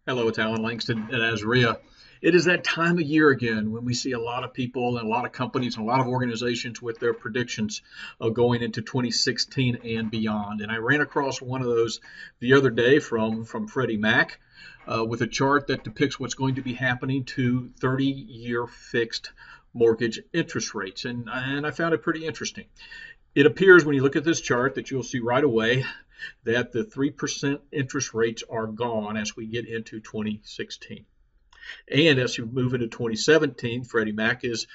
Hello, it's Alan Langston at AZREIA. It is that time of year again when we see a lot of people and a lot of companies and a lot of organizations with their predictions of going into 2016 and beyond. And I ran across one of those the other day from Freddie Mac with a chart that depicts what's going to be happening to 30-year fixed mortgage interest rates. And I found it pretty interesting. It appears when you look at this chart that you'll see right away that the 3% interest rates are gone as we get into 2016. And as you move into 2017, Freddie Mac is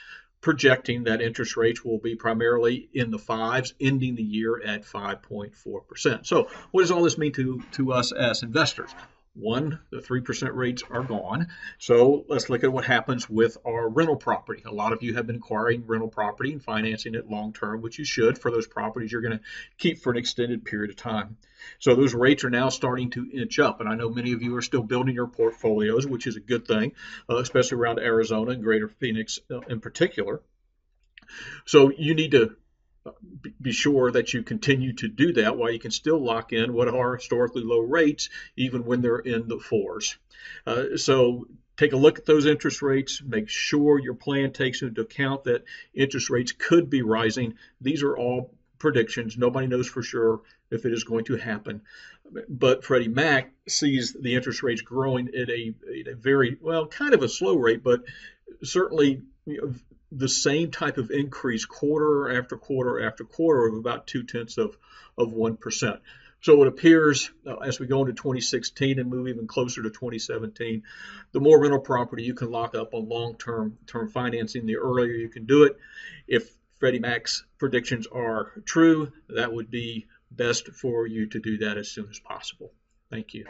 projecting that interest rates will be primarily in the fives, ending the year at 5.4%. So what does all this mean to us as investors? One, the 3% rates are gone. So let's look at what happens with our rental property. A lot of you have been acquiring rental property and financing it long term, which you should for those properties you're going to keep for an extended period of time. So those rates are now starting to inch up. And I know many of you are still building your portfolios, which is a good thing, especially around Arizona and Greater Phoenix in particular. So you need to be sure that you continue to do that while you can still lock in what are historically low rates, even when they're in the fours. So take a look at those interest rates. Make sure your plan takes into account that interest rates could be rising. These are all predictions. Nobody knows for sure if it is going to happen. But Freddie Mac sees the interest rates growing at a very, well, kind of a slow rate, but certainly the same type of increase quarter after quarter after quarter of about 0.2 of 1%. So it appears as we go into 2016 and move even closer to 2017, the more rental property you can lock up on long-term financing, the earlier you can do it. If Freddie Mac's predictions are true, that would be best for you to do that as soon as possible. Thank you.